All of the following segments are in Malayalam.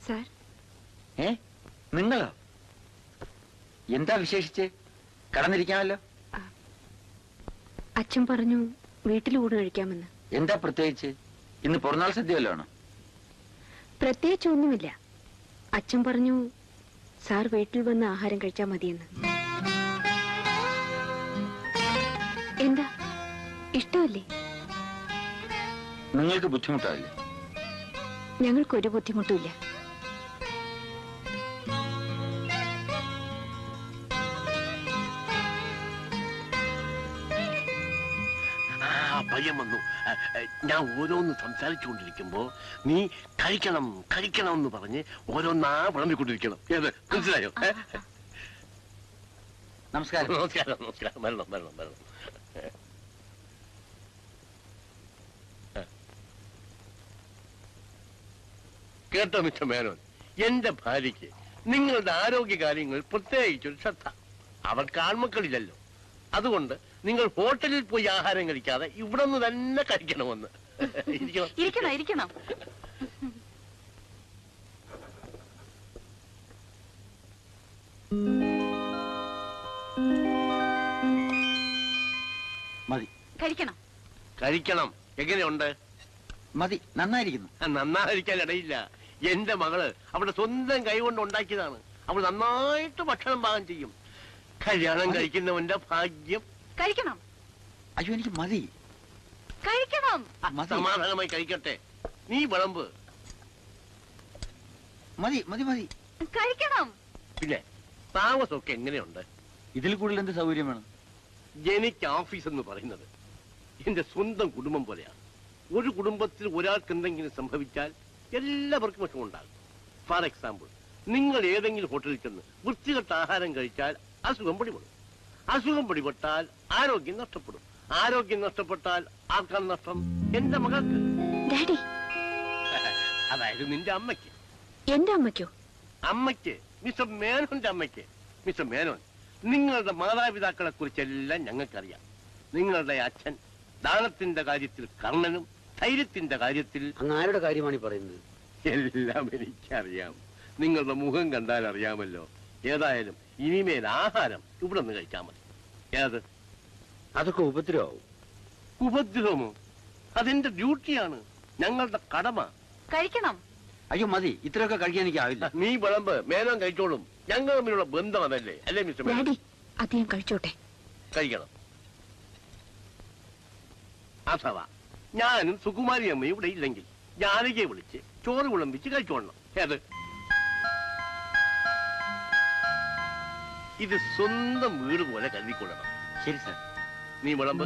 സാർ. നിങ്ങളോ? എന്താ വിശേഷിച്ച്? കടന്നിരിക്കാമല്ലോ. അച്ഛൻ പറഞ്ഞു വീട്ടിൽ ഊണ് കഴിക്കാമെന്ന്. എന്താ പ്രത്യേകിച്ച്? ഇന്ന് പിറന്നാൾ സദ്യ വല്ലതാണോ? പ്രത്യേകിച്ച് ഒന്നുമില്ല. അച്ഛൻ പറഞ്ഞു സാർ വീട്ടിൽ വന്ന് ആഹാരം കഴിച്ചാൽ മതിയെന്ന്. എന്താ ഇഷ്ടമല്ലേ? നിങ്ങൾക്ക് ബുദ്ധിമുട്ടാവില്ലേ? ഞങ്ങൾക്കൊരു ബുദ്ധിമുട്ടുമില്ല. പയ്യൻ വന്നു. ഞാൻ ഓരോന്ന് സംസാരിച്ചുകൊണ്ടിരിക്കുമ്പോ നീ കഴിക്കണം കഴിക്കണം എന്ന് പറഞ്ഞ് ഓരോന്നാ വിളമ്പിക്കൊണ്ടിരിക്കണം. മനസ്സിലായോ? നമസ്കാരം. നമസ്കാരം. നമസ്കാരം. വരണം വരണം വരണം. കേട്ടോ മിസ്റ്റർ മേനോൻ, എന്റെ ഭാര്യയ്ക്ക് നിങ്ങളുടെ ആരോഗ്യ കാര്യങ്ങൾ പ്രത്യേകിച്ചൊരു ശ്രദ്ധ. അവർക്ക് ആൺമക്കളില്ലല്ലോ. അതുകൊണ്ട് നിങ്ങൾ ഹോട്ടലിൽ പോയി ആഹാരം കഴിക്കാതെ ഇവിടെ നിന്ന് തന്നെ കഴിക്കണമെന്ന്. ഇരിക്കണം ഇരിക്കണം. മതി. കഴിക്കണം കഴിക്കണം. എങ്ങനെയുണ്ട്? മതി. നന്നായിരിക്കുന്നു. നന്നായിരിക്കാൻ ഇടയില്ല. എന്റെ മകള് അവളുടെ സ്വന്തം കൈകൊണ്ട് ഉണ്ടാക്കിയതാണ്. അവൾ നന്നായിട്ട് ഭക്ഷണം പാകം ചെയ്യും. കല്യാണം കഴിക്കുന്നവന്റെ ഭാഗ്യം. കഴിക്കണം. അയ്യോ, എനിക്ക് മതി. കഴിക്കണം. സമാധാനമായി കഴിക്കട്ടെ. നീ വിളമ്പ്. മതി മതി മതി. കഴിക്കണം. പിന്നെ താമസമൊക്കെ എങ്ങനെയുണ്ട്? ഇതിൽ കൂടുതൽ എന്ത് സൗകര്യം വേണം? എനിക്ക് ഓഫീസ് എന്ന് പറയുന്നത് എന്റെ സ്വന്തം കുടുംബം പോലെയാണ്. ഒരു കുടുംബത്തിൽ ഒരാൾക്ക് എന്തെങ്കിലും സംഭവിച്ചാൽ എല്ലാവർക്കും വിഷമമുണ്ടാകും. ഫോർ എക്സാമ്പിൾ, നിങ്ങൾ ഏതെങ്കിലും ഹോട്ടലിൽ ചെന്ന് വൃത്തികെട്ട ആഹാരം കഴിച്ചാൽ അസുഖം പിടിപെടും. അസുഖം പിടിപെട്ടാൽ ആരോഗ്യം നഷ്ടപ്പെടും. ആരോഗ്യം നഷ്ടപ്പെട്ടാൽ ആർക്കാണ് നഷ്ടം? എന്റെ മകൾക്ക്. ഡാഡി. അതായത് നിന്റെ അമ്മയ്ക്ക്. എന്റെ അമ്മയ്ക്കോ? അമ്മയ്ക്ക്, മിസ്റ്റർ മേനോന്റെ അമ്മയ്ക്ക്. മിസ്റ്റർ മേനോൻ, നിങ്ങളുടെ മാതാപിതാക്കളെ കുറിച്ചെല്ലാം ഞങ്ങൾക്കറിയാം. നിങ്ങളുടെ അച്ഛൻ ദാനത്തിന്റെ കാര്യത്തിൽ കർണനും ധൈര്യത്തിന്റെ കാര്യത്തിൽ. ആരുടെ കാര്യമാണ് ഈ പറയുന്നത്? എല്ലാം എനിക്കറിയാം. നിങ്ങളുടെ മുഖം കണ്ടാൽ അറിയാമല്ലോ. ഏതായാലും ഇനിമേൽ ആഹാരം ഇവിടെ നിന്ന് കഴിച്ചാൽ മതി. ഏത്? അതൊക്കെ ഉപദ്രവമാവും. ഉപദ്രവമോ? അതെന്റെ ഡ്യൂട്ടിയാണ്, ഞങ്ങളുടെ കടമ. കഴിക്കണം. അയ്യോ മതി. ഇത്രയൊക്കെ കഴിക്കാൻ എനിക്ക് ആവില്ല. നീ വിളമ്പ്. മേനോൻ കഴിച്ചോളും. ഞങ്ങൾ തമ്മിലുള്ള ബന്ധം അതല്ലേ? അല്ലേ മിസ്റ്റർ മേനോൻ? ഡാഡി, അദ്ദേഹം കഴിച്ചോട്ടെ. കഴിക്കണം. അഥവാ ഞാനും സുകുമാരി അമ്മ ഇവിടെ ഇല്ലെങ്കിൽ ജാനകിയെ വിളിച്ച് ചോറ് വിളമ്പിച്ച് കഴിച്ചോളണം. ഏത്? ഇത് സ്വന്തം വീട് പോലെ കരുതിക്കൊള്ളണം. ശരി സാർ. നീ വിളമ്പ്.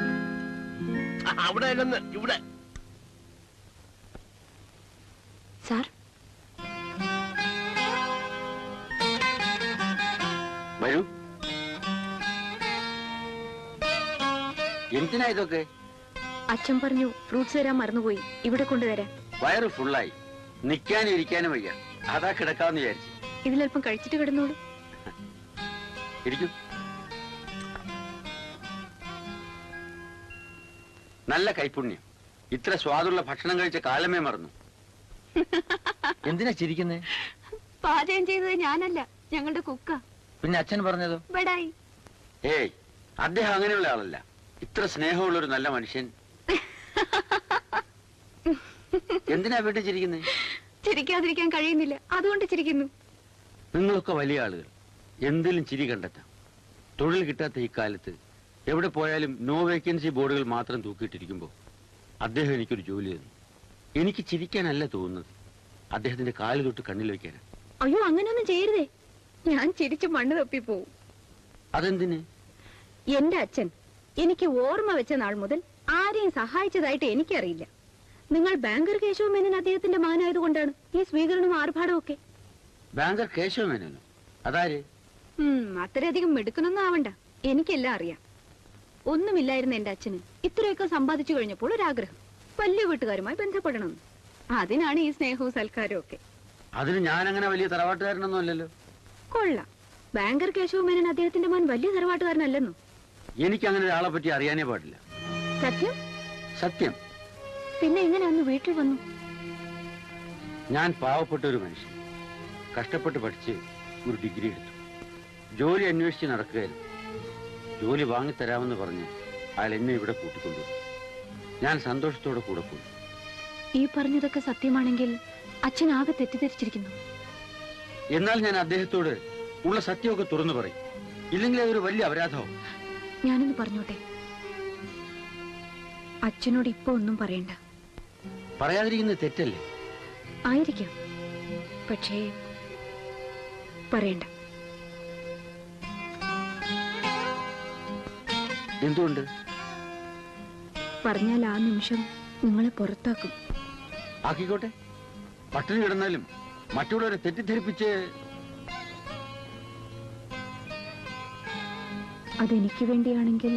അവിടെ അല്ലെന്ന്, ഇവിടെ. സാർ. വരൂ. എന്തിനാ ഇതൊക്കെ? അച്ഛൻ പറഞ്ഞു ഫ്രൂട്ട്സ് തരാൻ മറന്നുപോയി, ഇവിടെ കൊണ്ടുതരാൻ. വയറ് ഫുള്ളായി. നിൽക്കാനും ഇരിക്കാനും വയ്യ. അതാ കിടക്കാന്ന് വിചാരിച്ചു. ഇതിലൽപ്പം കഴിച്ചിട്ട് കിടന്നോളൂ. ഇരിക്കും. നല്ല കൈപുണ്യം. ഇത്ര സ്വാദുള്ള ഭക്ഷണം കഴിച്ച കാലമേ മറന്നു. എന്തിനാ ചിരിക്കുന്നേ? പാചകം ചെയ്തത് ഞാനല്ല, ഞങ്ങളുടെ കുക്ക. പിന്നെ അച്ഛൻ പറഞ്ഞതോ? ബടായി. ഏയ്, അദ്ദേഹം അങ്ങനെയുള്ള ആളല്ല. ഇത്ര സ്നേഹമുള്ള ഒരു നല്ല മനുഷ്യൻ. എന്തിനാ വീട്ടിൽ ചിരിക്കുന്നേ? ചിരിക്കാതിരിക്കാൻ കഴിയുന്നില്ല, അതുകൊണ്ട് ചിരിക്കുന്നു. നിങ്ങളൊക്കെ വലിയ ആളുകൾ, എന്തിലും ചിരി കണ്ടെത്താം. തൊഴിൽ കിട്ടാത്ത ഈ കാലത്ത് എവിടെ പോയാലും നോ വേക്കൻസി ബോർഡുകൾ മാത്രം തൂക്കിയിട്ടിരിക്കുമ്പോൾ അദ്ദേഹം എനിക്കൊരു ജോലി തന്നു. എനിക്ക് ചിരിക്കാനല്ല തോന്നുന്നത്, അദ്ദേഹത്തിന്റെ കാല് തൊട്ട് കണ്ണിൽ വെക്കാനാണ്. അയ്യോ, അങ്ങനെയൊന്നും ചെയ്യരുതേ. ഞാൻ ചിരിച്ച് മണ്ണ് തപ്പിപ്പോവും. അതെന്തിന്? എന്റെ അച്ഛൻ എനിക്ക് ഓർമ്മ വെച്ച നാൾ മുതൽ ആരെയും സഹായിച്ചതായിട്ട് എനിക്കറിയില്ല. നിങ്ങൾ ബാങ്കർ കേശവ മേനോൻ അദ്ദേഹത്തിന്റെ മകനായതുകൊണ്ടാണ് ഈ സ്വീകരണവും ആർഭാടവും ഒക്കെ. ബാങ്കർ കേശവ മേനോനോ? അതാര്? അത്രയധികം മെടുക്കണമെന്നും ആവണ്ട, എനിക്കെല്ലാം അറിയാം. ഒന്നുമില്ലായിരുന്നു എന്റെ അച്ഛന്. ഇത്രയൊക്കെ സമ്പാദിച്ചു കഴിഞ്ഞപ്പോൾ ഒരാഗ്രഹം, വലിയ വീട്ടുകാരുമായി ബന്ധപ്പെടണം. അതിനാണ് ഈ സ്നേഹവും സൽക്കാരവും ഒക്കെ. അതിന് ഞാൻ അങ്ങനെ വലിയ തറവാട്ടുകാരനൊന്നും അല്ലല്ലോ. കൊള്ളാം. ബാങ്കർ കേശവ മേനോൻ അദ്ദേഹത്തിന്റെ മകൻ വലിയ തറവാട്ടുകാരനല്ലെന്നോ? എനിക്ക് അങ്ങനെ ഒരാളെ പറ്റി അറിയാനേ പാടില്ല. സത്യം? സത്യം. പിന്നെ എങ്ങനെ അന്ന് വീട്ടിൽ വന്നു? ഞാൻ പാവപ്പെട്ട ഒരു മനുഷ്യൻ. കഷ്ടപ്പെട്ട് പഠിച്ച് ഒരു ഡിഗ്രി എടുത്തു. ജോലി അന്വേഷിച്ച് നടക്കുകയായിരുന്നു. ജോലി വാങ്ങിത്തരാമെന്ന് പറഞ്ഞ് അയാൾ എന്നെ ഇവിടെ കൂട്ടിക്കൊണ്ടുവന്നു. ഞാൻ സന്തോഷത്തോടെ കൂടെ പോയി. ഈ പറഞ്ഞതൊക്കെ സത്യമാണെങ്കിൽ അച്ഛൻ ആകെ തെറ്റിദ്ധരിച്ചിരിക്കുന്നു. എന്നാൽ ഞാൻ അദ്ദേഹത്തോട് ഉള്ള സത്യമൊക്കെ തുറന്നു പറയും. ഇല്ലെങ്കിൽ അതൊരു വലിയ അപരാധവും. ഞാനൊന്ന് പറഞ്ഞോട്ടെ, അച്ഛനോട് ഇപ്പൊ ഒന്നും പറയണ്ട. പറയാതിരിക്കുന്നത് തെറ്റല്ലേ? ആയിരിക്കാം, പക്ഷേ പറയണ്ട. എന്തുകൊണ്ട്? പറഞ്ഞാൽ ആ നിമിഷം നിങ്ങളെ പുറത്താക്കും. ആക്കിക്കോട്ടെ. പട്ടിണി കിടന്നാലും മറ്റുള്ളവരെ തെറ്റിദ്ധരിപ്പിച്ച്. അതെനിക്ക് വേണ്ടിയാണെങ്കിൽ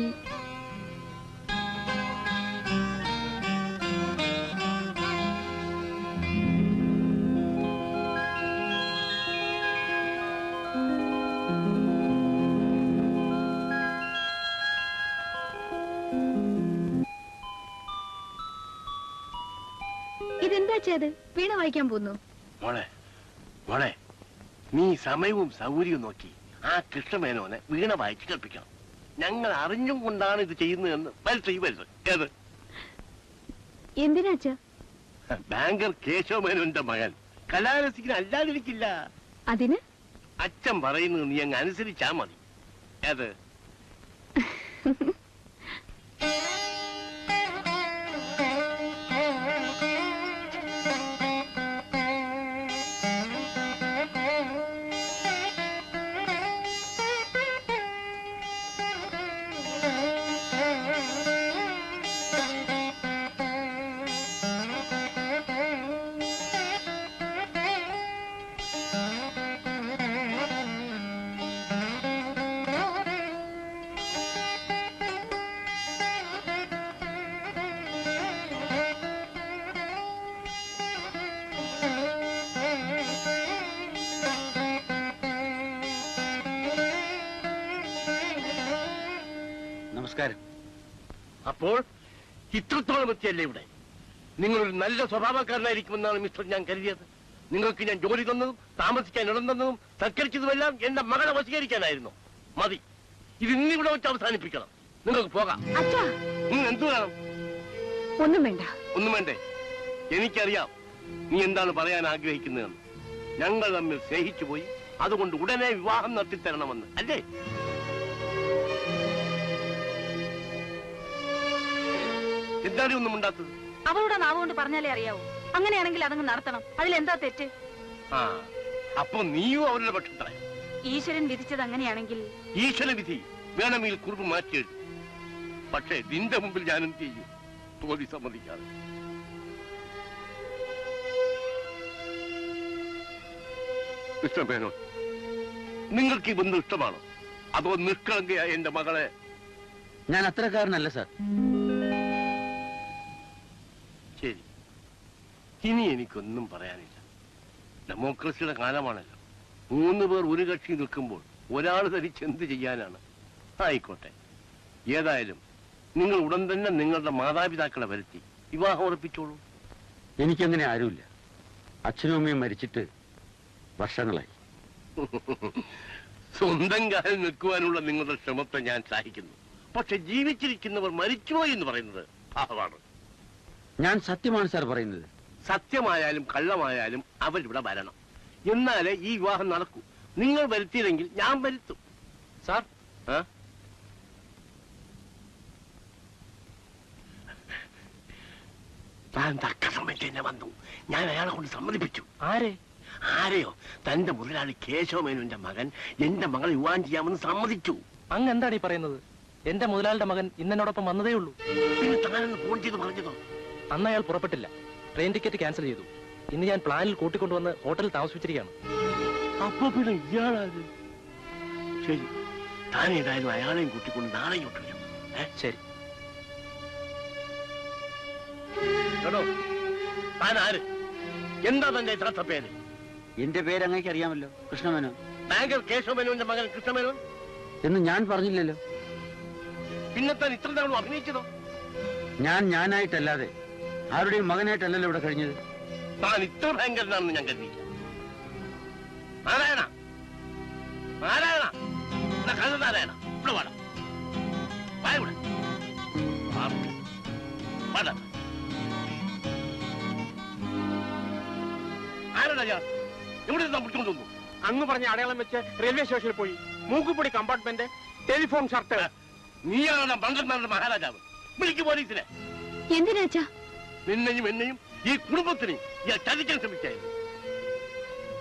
ഇതെന്താ ചെയ്ത് വീണ വായിക്കാൻ പോന്നു? മോളെ മോളെ, നീ സമയവും സൗകര്യവും നോക്കി ആ കൃഷ്ണമേനോനെ വീണ വായിച്ച് കേൾപ്പിക്കണം. ഞങ്ങൾ അറിഞ്ഞും കൊണ്ടാണ് ഇത് ചെയ്യുന്നതെന്ന് വരരുത്. ഏത് എന്തിനാ അച്ഛാ? ബാങ്കർ കേശവമേനോന്റെ മകൻ കലാരസികന് അല്ലാതിരിക്കില്ല. അതിന് അച്ഛൻ പറയുന്നത് നീ അങ്ങ് അനുസരിച്ചാ മതി. ഏത് നമസ്കാരം. അപ്പോൾ ഇത്രത്തോളം എത്തിയല്ലേ ഇവിടെ? നിങ്ങളൊരു നല്ല സ്വഭാവക്കാരനായിരിക്കുമെന്നാണ് മിസ്റ്റർ ഞാൻ കരുതിയത്. നിങ്ങൾക്ക് ഞാൻ ജോലി തന്നതും താമസിക്കാൻ ഇടം തന്നതും സൽക്കരിച്ചതുമെല്ലാം എന്റെ മകളെ വശീകരിക്കാനായിരുന്നു. മതി, ഇത് ഇന്നിവിടെ വെച്ച് അവസാനിപ്പിക്കണം. നിങ്ങൾക്ക് പോകാം. എന്തു വേണം? ഒന്നും വേണ്ട. ഒന്നും വേണ്ടേ? എനിക്കറിയാം നീ എന്താണ് പറയാൻ ആഗ്രഹിക്കുന്നതെന്ന്. ഞങ്ങൾ തമ്മിൽ സ്നേഹിച്ചു പോയി, അതുകൊണ്ട് ഉടനെ വിവാഹം നടത്തിത്തരണമെന്ന് അല്ലേ? എന്താണ് ഒന്നും ഉണ്ടാത്തത്? അവളുടെ നാവ് കൊണ്ട് പറഞ്ഞാലേ അറിയാവൂ. അങ്ങനെയാണെങ്കിൽ അതങ്ങ് നടത്തണം. അതിലെന്താ തെറ്റ്? ആ, അപ്പൊ നീയും അവരുടെ പക്ഷത്തറ. ഈശ്വരൻ വിധിച്ചത് അങ്ങനെയാണെങ്കിൽ ഈശ്വര വിധി വേണമെങ്കിൽ കുറിപ്പ് മാറ്റിയെഴുതും. പക്ഷേ നിന്റെ മുമ്പിൽ ഞാൻ എന്ത് ചെയ്യും? തോൽവി സമ്മതിക്കാതെ. മിസ്റ്റർ മേനോൻ, നിങ്ങൾക്ക് ഈ ബന്ധം ഇഷ്ടമാണോ? അതോ നിഷ്കളങ്കയായ എന്റെ മകളെ? ഞാൻ അത്രക്കാരനല്ല സാർ. ശരി, ഇനി എനിക്കൊന്നും പറയാനില്ല. ഡെമോക്രസിയുടെ കാലമാണല്ലോ. 3 പേർ ഒരു കക്ഷി നിൽക്കുമ്പോൾ ഒരാൾ ധരിച്ച് എന്ത് ചെയ്യാനാണ്? ആയിക്കോട്ടെ, ഏതായാലും നിങ്ങൾ ഉടൻ തന്നെ നിങ്ങളുടെ മാതാപിതാക്കളെ വരുത്തി വിവാഹം ഉറപ്പിച്ചോളൂ. എനിക്കങ്ങനെ ആരുമില്ല. അച്ഛനും അമ്മയും മരിച്ചിട്ട് വർഷങ്ങളായി. സ്വന്തം കാലിൽ നിൽക്കുവാനുള്ള നിങ്ങളുടെ ശ്രമത്തെ ഞാൻ സഹായിക്കുന്നു. പക്ഷെ ജീവിച്ചിരിക്കുന്നവർ മരിച്ചുപോയി എന്ന് പറയുന്നത് പാപമാണ്. ഞാൻ സത്യമാണ് സാർ പറയുന്നത്. സത്യമായാലും കള്ളമായാലും അവരിവിടെ വരണം. എന്നാലേ ഈ വിവാഹം നടക്കൂ. നിങ്ങൾ വരുത്തിയില്ലെങ്കിൽ ഞാൻ വരുത്തും. സാർ, താൻ തക്ക സമയത്ത് തന്നെ വന്നു. ഞാൻ അയാളെ കൊണ്ട് സമ്മതിപ്പിച്ചു. ആരെയോ? തന്റെ മുതലാളി കേശവമേനോന്റെ മകൻ എന്റെ മകളെ വിവാഹം ചെയ്യാമെന്ന് സമ്മതിച്ചു. അങ്ങ് എന്താണ് ഈ പറയുന്നത്? എന്റെ മുതലാളിയുടെ മകൻ ഇന്നോടൊപ്പം വന്നതേ ഉള്ളൂ. പിന്നെ താനെന്ന് ഫോൺ ചെയ്ത് പറഞ്ഞതോ? അന്ന് അയാൾ പുറപ്പെട്ടില്ല. ട്രെയിൻ ടിക്കറ്റ് ക്യാൻസൽ ചെയ്തു. ഇന്ന് ഞാൻ പ്ലാനിൽ കൂട്ടിക്കൊണ്ടുവന്ന് ഹോട്ടലിൽ താമസിപ്പിച്ചിരിക്കുകയാണ്. അപ്പൊ പിന്നെ ഇയാളാത്? ശരി, താൻ ഏതായാലും അയാളെയും കൂട്ടിക്കൊണ്ട് നാളെ ഇങ്ങോട്ട് വരും. ശരി. കേട്ടോ, താൻ ആര്? എന്താ തന്റെ യഥാർത്ഥ പേര്? എന്റെ പേര് അങ്ങേക്ക് അറിയാമല്ലോ, കൃഷ്ണമേനോൻ. ബാങ്കർ കേശവമേനോന്റെ മകൻ കൃഷ്ണമേനോൻ എന്ന് ഞാൻ പറഞ്ഞില്ലല്ലോ. പിന്നെ താൻ ഇത്ര തവണ അഭിനയിച്ചതോ? ഞാനായിട്ടല്ലാതെ ആരുടെയും മകനായിട്ടല്ലല്ലോ ഇവിടെ കഴിഞ്ഞത്. താൻ ഇത്ര ഭയങ്കരനാണെന്ന് ഞാൻ കരുതിയില്ല. നാരായണ നാരായണ കഥ നാരായണ ഇവിടെ വേണം വായൂടെ ആരാടാ ഞാൻ എവിടെ നിന്ന് പിടിച്ചുകൊണ്ടുവന്നു? അങ്ങ് പറഞ്ഞ അടയാളം വെച്ച് റെയിൽവേ സ്റ്റേഷനിൽ പോയി. മൂക്കുപൊടി കമ്പാർട്ട്മെന്റ്, ടെലിഫോൺ ഷർട്ട്. നീയാണ് പന്ത്രണ്ടാമത്തെ മഹാരാജാവ്. വിളിക്ക് പോലീസിനെ. എന്തിനാച്ചാ? നിന്നെയും എന്നെയും ഈ കുടുംബത്തിനെയും ഞാൻ ചതിക്കാൻ ശ്രമിച്ചായിരുന്നു.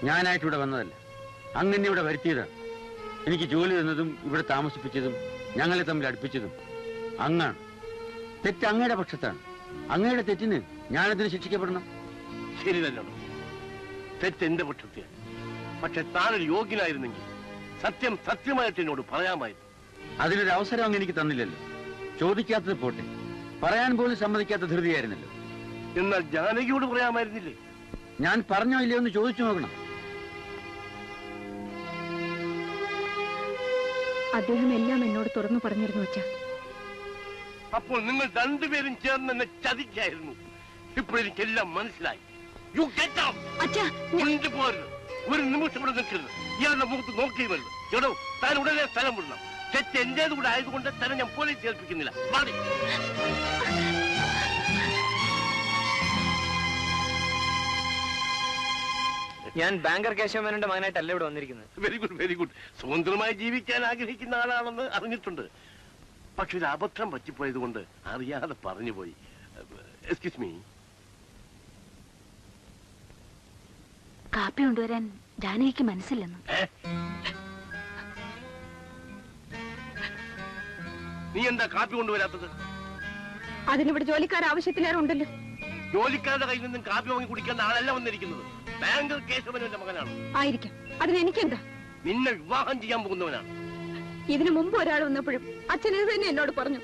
ഞാനായിട്ട് ഇവിടെ വന്നതല്ല, അങ്ങനെ ഇവിടെ വരുത്തിയതാണ്. എനിക്ക് ജോലി തന്നതും ഇവിടെ താമസിപ്പിച്ചതും ഞങ്ങളെ തമ്മിൽ അടുപ്പിച്ചതും അങ്ങാണ്. തെറ്റ് അങ്ങയുടെ പക്ഷത്താണ്. അങ്ങയുടെ തെറ്റിന് ഞാനതിന് ശിക്ഷിക്കപ്പെടണം. ശരി തന്നെയാണ്, തെറ്റ് എന്റെ പക്ഷത്തെയാണ്. പക്ഷെ താനൊരു യോഗ്യനായിരുന്നെങ്കിൽ സത്യം സത്യമായിട്ട് എന്നോട് പറയാമായിരുന്നു. അതിനൊരു അവസരം അങ്ങ് എനിക്ക് തന്നില്ലല്ലോ. ചോദിക്കാത്തത് പോട്ടെ, പറയാൻ പോലും സമ്മതിക്കാത്ത ധൃതിയായിരുന്നല്ലോ. എന്നാൽ ജാനകിയോട് പറയാമായിരുന്നില്ലേ? ഞാൻ പറഞ്ഞോ ഇല്ലയോ എന്ന് ചോദിച്ചു നോക്കണം. അദ്ദേഹം എല്ലാം എന്നോട് തുറന്നു പറഞ്ഞിരുന്നു അച്ഛാ. അപ്പോൾ നിങ്ങൾ രണ്ടുപേരും ചേർന്ന് എന്നെ ചതിക്കായിരുന്നു. ഇപ്പോഴെനിക്കെല്ലാം മനസ്സിലായി. You get out. അച്ഛാ, കൊണ്ടുപോരുത്. ഒരു നിമിഷം ഇവിടെ നിൽക്കരുത്. ഇയാളുടെ മുഖത്ത് നോക്കി വരുന്നു. എടോ, താൻ ഉടനെ സ്ഥലം വിടണം. തെറ്റ് എന്റേത് കൂടെ ആയതുകൊണ്ട് തന്നെ ഞാൻ പോലീസ് ഏൽപ്പിക്കുന്നില്ല. മാറി. ഞാൻ ബാങ്കർ കേശവമേനോന്റെ മകനായിട്ടല്ല ഇവിടെ വന്നിരിക്കുന്നത്. Very good, very good. സ്വതന്ത്രമായി ജീവിക്കാൻ ആഗ്രഹിക്കുന്ന ആളാണെന്ന് അറിഞ്ഞിട്ടുണ്ട്. പക്ഷെ ഒരു അബദ്ധം പറ്റിപ്പോയത് കൊണ്ട് അറിയാതെ പറഞ്ഞു പോയി. Excuse me. കാപ്പി കൊണ്ടുവരാൻ ജാനകിക്ക് മനസ്സില്ലെന്ന്. നീ എന്താ കാപ്പി കൊണ്ടുവരാത്തത്? അതിനിവിടെ ജോലിക്കാർ ആവശ്യത്തിലേറെ ഉണ്ടല്ലോ. ജോലിക്കാരുടെ കയ്യിൽ നിന്നും കാപ്പി വാങ്ങി കുടിക്കേണ്ട ആളല്ല വന്നിരിക്കുന്നത്. ബാങ്കർ കേശവന്റെ മകനാണ്. ആയിരിക്കാം, അതിനെനിക്കെന്താ? നിന്നെ വിവാഹം ചെയ്യാൻ പോകുന്നവനാണ്. ഇതിനു മുമ്പ് ഒരാൾ വന്നപ്പോഴും അച്ഛൻ ഇത് തന്നെ എന്നോട് പറഞ്ഞു.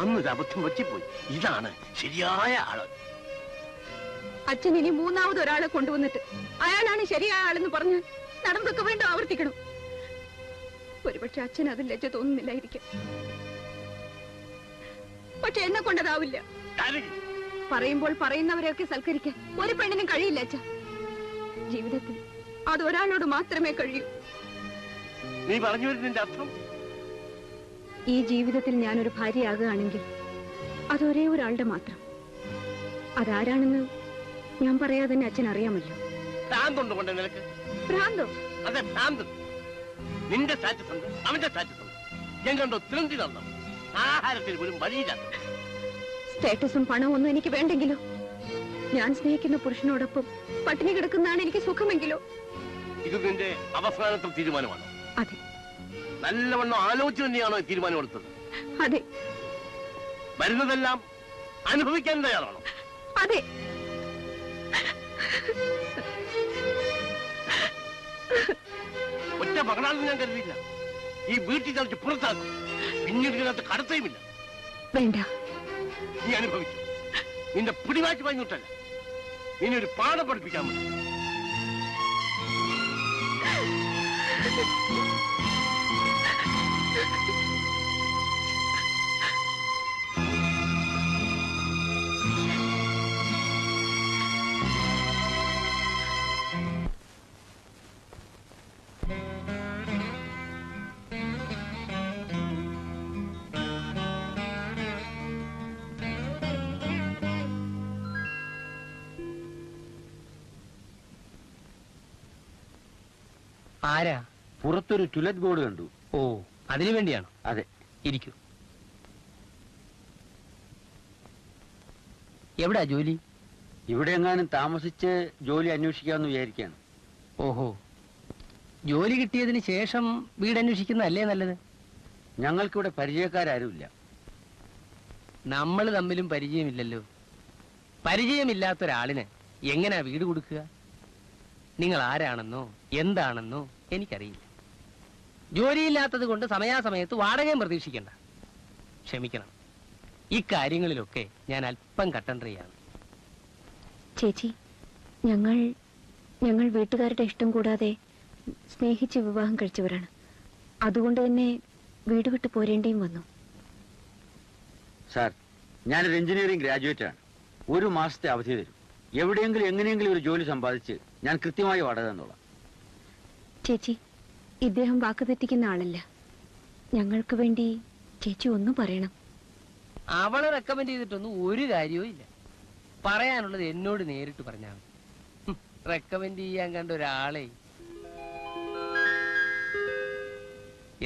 അന്നൊരു അബദ്ധം പറ്റിപ്പോയി. ഇതാണ് ശരിയായ ആള്. അച്ഛൻ ഇനി മൂന്നാമത് ഒരാളെ കൊണ്ടുവന്നിട്ട് അയാളാണ് ശരിയായ ആളെന്ന് പറഞ്ഞ് നടന്നതൊക്കെ വീണ്ടും ആവർത്തിക്കണം. ഒരുപക്ഷെ അച്ഛൻ അതിൽ ലജ്ജ തോന്നുന്നില്ലായിരിക്കും. പക്ഷെ എന്നെ കൊണ്ടതാവില്ല. പറയുമ്പോൾ പറയുന്നവരെയൊക്കെ സൽക്കരിക്കാൻ ഒരു പെണ്ണിനും കഴിയില്ല അച്ഛ. ജീവിതത്തിൽ അതൊരാളോട് മാത്രമേ കഴിയൂ. നീ പറഞ്ഞു വരുന്നതിന്റെ അർത്ഥം? ഈ ജീവിതത്തിൽ ഞാനൊരു ഭാര്യയാകുകയാണെങ്കിൽ അത് ഒരേ ഒരാളുടെ മാത്രം. അതാരാണെന്ന് ഞാൻ പറയാതെ തന്നെ അച്ഛൻ അറിയാമല്ലോ. ഭ്രാന്തുണ്ട് കൊണ്ട് നിനക്ക്? ഭ്രാന്തോ? അതെ, ഭ്രാന്ത്. നിന്റെ സ്റ്റാറ്റസ് ഉണ്ട്, അവന്റെ സ്റ്റാറ്റസ് ഉണ്ട്. ഞാൻ കണ്ടോ തിരണ്ടി നടന്നു. ആഹാരത്തിന് പോലും വഴിയില്ലാത്ത. സ്റ്റാറ്റസും പണവും ഒന്നും എനിക്ക് വേണ്ടെങ്കിലോ? ഞാൻ സ്നേഹിക്കുന്ന പുരുഷനോടൊപ്പം പട്ടിണി കിടക്കുന്നതാണ് എനിക്ക് സുഖമെങ്കിലോ? ഇത് നിന്റെ അവസാനത്തെ തീരുമാനമാണ്? അതെ. നല്ലവണ്ണം ആലോചിച്ച് തന്നെയാണോ തീരുമാനം എടുത്തത്? അതെ. വരുന്നതെല്ലാം അനുഭവിക്കാൻ തയ്യാറാണോ? അതെ. ഒറ്റ മകളാണെന്ന് ഞാൻ കരുതിയില്ല. ഈ വീട്ടിൽ തളിച്ച് പുറത്താക്കും. പിന്നീട് ഇതിനകത്ത് കടത്തയുമില്ല. വേണ്ട, നീ അനുഭവിച്ചു. നിന്റെ പിടിവാറ്റി വാങ്ങിയിട്ടല്ല, നിന്നെ ഒരു പാഠം പഠിപ്പിക്കാൻ മതി. ആരാ? പുറത്തൊരു ടുലറ്റ് ബോർഡ് കണ്ടു. ഓ, അതിനു വേണ്ടിയാണോ? അതെ. ഇരിക്കൂ. എവിടാ ജോലി? ഇവിടെ എങ്ങാനും താമസിച്ച് ജോലി അന്വേഷിക്കാമെന്ന് വിചാരിക്കുകയാണ്. ഓഹോ, ജോലി കിട്ടിയതിന് ശേഷം വീട് അന്വേഷിക്കുന്നതല്ലേ നല്ലത്? ഞങ്ങൾക്കിവിടെ പരിചയക്കാരുമില്ല. നമ്മൾ തമ്മിലും പരിചയമില്ലല്ലോ. പരിചയമില്ലാത്തൊരാളിന് എങ്ങനെയാ വീട് കൊടുക്കുക? നിങ്ങൾ ആരാണെന്നോ എന്താണെന്നോ എനിക്കറിയില്ല. ജോലിയില്ലാത്തത് കൊണ്ട് സമയാസമയത്ത് വാടകയും പ്രതീക്ഷിക്കണ്ട. ക്ഷമിക്കണം, ഇക്കാര്യങ്ങളിലൊക്കെ ഞാൻ അല്പം കട്ടൻട്രിയാണ്. ചേച്ചി, ഞങ്ങൾ വീട്ടുകാരുടെ ഇഷ്ടം കൂടാതെ സ്നേഹിച്ച് വിവാഹം കഴിച്ചവരാണ്. അതുകൊണ്ട് തന്നെ വീട് വിട്ട് പോരേണ്ടിയും വന്നു. സാർ, ഞാനൊരു എഞ്ചിനീയറിംഗ് ഗ്രാജുവേറ്റ് ആണ്. 1 മാസത്തെ അവധി തരും. എവിടെയെങ്കിലും എങ്ങനെയെങ്കിലും ഒരു ജോലി സമ്പാദിച്ച് ഞാൻ കൃത്യമായി വാടക തന്നോളാം. ചേച്ചി, ഇദ്ദേഹം വാക്ക് തെറ്റിക്കുന്ന ആളല്ല. ഞങ്ങൾക്ക് വേണ്ടി ചേച്ചി ഒന്നും പറയണം. അവളെ റെക്കമെൻഡ് ചെയ്തിട്ടൊന്നും ഒരു കാര്യവും ഇല്ല. പറയാനുള്ളത് എന്നോട് നേരിട്ട് പറഞ്ഞാൽ റെക്കമെൻഡ് ചെയ്യാൻ കണ്ട ഒരാളെ.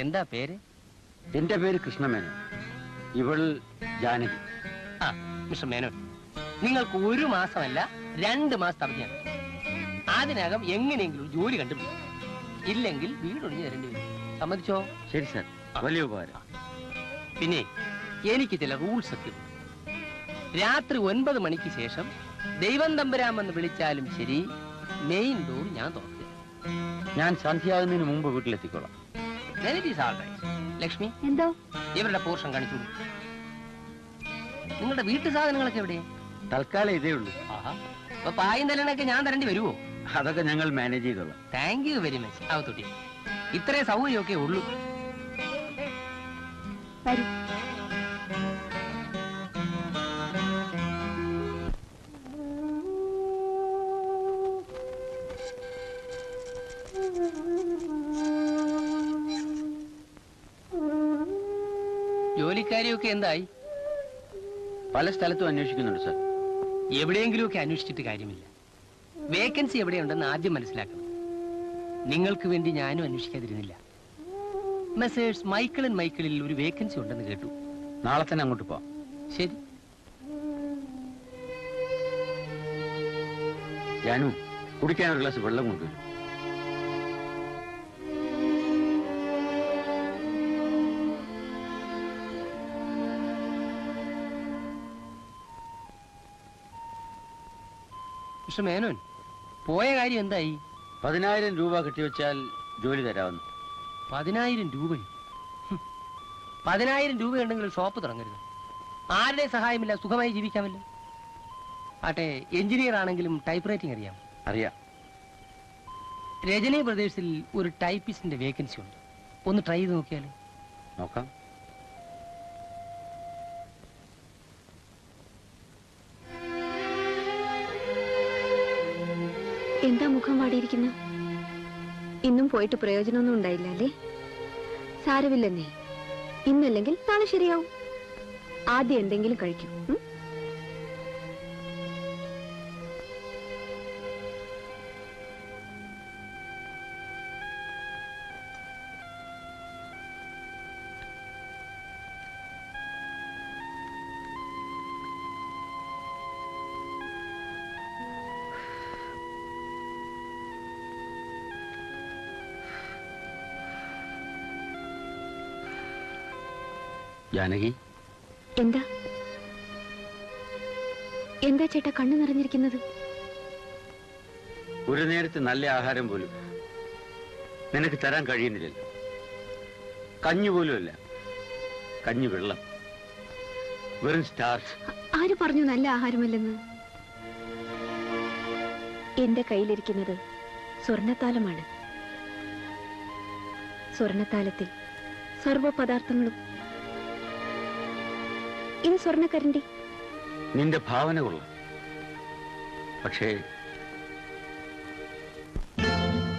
എന്താ പേര്? എന്റെ പേര് കൃഷ്ണമേനോൻ, ഇവൾ ജാനകി. ആ മിസ്റ്റർ മേനോൻ, നിങ്ങൾക്ക് 1 മാസമല്ല 2 മാസത്തെ അവധിയാണ്. അതിനകം എങ്ങനെയെങ്കിലും ഒരു ജോലി കണ്ടുപിടിക്കും. ഇല്ലെങ്കിൽ വീടൊഴിഞ്ഞ് തരേണ്ടി വരും. സമ്മതിച്ചോ? ശരി സാർ, വലിയ ഉപകാരം. പിന്നെ എനിക്ക് ചില റൂൾസ് ഒക്കെ ഉണ്ട്. രാത്രി 9 മണിക്ക് ശേഷം ദൈവം തമ്പുരാമെന്ന് വിളിച്ചാലും ശരി, മെയിൻ ഡോർ ഞാൻ തുറക്കുക. ഞാൻ സന്ധ്യയാകുന്നതിന് മുമ്പ് വീട്ടിലെത്തിക്കോളാം. ലക്ഷ്മി, എന്തോ ഇവരുടെ പോർഷൻ കാണിച്ചു. നിങ്ങളുടെ വീട്ടു സാധനങ്ങളൊക്കെ എവിടെ? തൽക്കാലം ഇതേ ഉള്ളൂ. ആഹാ, അപ്പൊ പായും തലണൊക്കെ ഞാൻ തരേണ്ടി വരുമോ? അതൊക്കെ ഞങ്ങൾ മാനേജ് ചെയ്തോളാം. Thank you very much. അവത്തൊട്ടി ഇത്രേ സൗകര്യമൊക്കെ ഉള്ളൂ. വരൂ. ജോലിക്കാരിയൊക്കെ എന്തായി? പല സ്ഥലത്തും അന്വേഷിക്കുന്നുണ്ട് സാർ. എവിടെയെങ്കിലുമൊക്കെ അന്വേഷിച്ചിട്ട് കാര്യമില്ല. വേക്കൻസി എവിടെയുണ്ടെന്ന് ആദ്യം മനസ്സിലാക്കണം. നിങ്ങൾക്ക് വേണ്ടി ഞാനും അന്വേഷിക്കാതിരുന്നില്ല. മെസ്സേഴ്സ് മൈക്കിൾ ആൻഡ് മൈക്കിളിൽ ഒരു വേക്കൻസി ഉണ്ടെന്ന് കേട്ടു. നാളെ തന്നെ അങ്ങോട്ട് പോവാം. ശരി. ജാനു, കുടിക്കാൻ ഒരു ഗ്ലാസ് വെള്ളം കൊണ്ടുവരും. മിസ്റ്റർ മേനോൻ, പോയ കാര്യം എന്തായി? 10,000 രൂപ കെട്ടിവെച്ചാൽ ജോലി തരാമെന്ന്. 10,000 രൂപയോ? 10,000 രൂപയുണ്ടെങ്കിൽ ഷോപ്പ് തുടങ്ങരുത്. ആരുടെ സഹായമില്ല, സുഖമായി ജീവിക്കാമല്ലോ. ആട്ടെ, എഞ്ചിനീയർ ആണെങ്കിലും ടൈപ്പ് റൈറ്റിംഗ് അറിയാം? അറിയാം. രജനി ബ്രദേഴ്സിൽ ഒരു ടൈപ്പിസ്റ്റിന്റെ വേക്കൻസി ഉണ്ട്. ഒന്ന് ട്രൈ ചെയ്ത് നോക്കിയാലോ? നോക്കാം. എന്താ മുഖം വാടിയിരിക്കുന്നു? ഇന്നും പോയിട്ട് പ്രയോജനമൊന്നും ഉണ്ടായില്ല അല്ലേ? സാരമില്ലെന്നേ, ഇന്നല്ലെങ്കിൽ നാളെ ശരിയാവും. ആദ്യം എന്തെങ്കിലും കഴിക്കും. ജാനകി, എന്താ എന്താ ചേട്ടാ കണ്ണു നിറഞ്ഞിരിക്കുന്നത്? ഒരു നേരത്തെ നല്ല ആഹാരം പോലും നിനക്ക് തരാൻ കഴിയുന്നില്ലല്ലോ. കഞ്ഞി പോലുമല്ല, കഞ്ഞി വെള്ളം, വെറും സ്റ്റാർച്ച്. ആര് പറഞ്ഞു നല്ല ആഹാരമല്ലെന്ന്? എന്റെ കയ്യിലിരിക്കുന്നത് സ്വർണത്താലമാണ്. സ്വർണത്താലത്തിൽ സർവ പദാർത്ഥങ്ങളും. ഇത് സ്വർണക്കരണ്ടി. നിന്റെ ഭാവന കൊള്ളാം, പക്ഷേ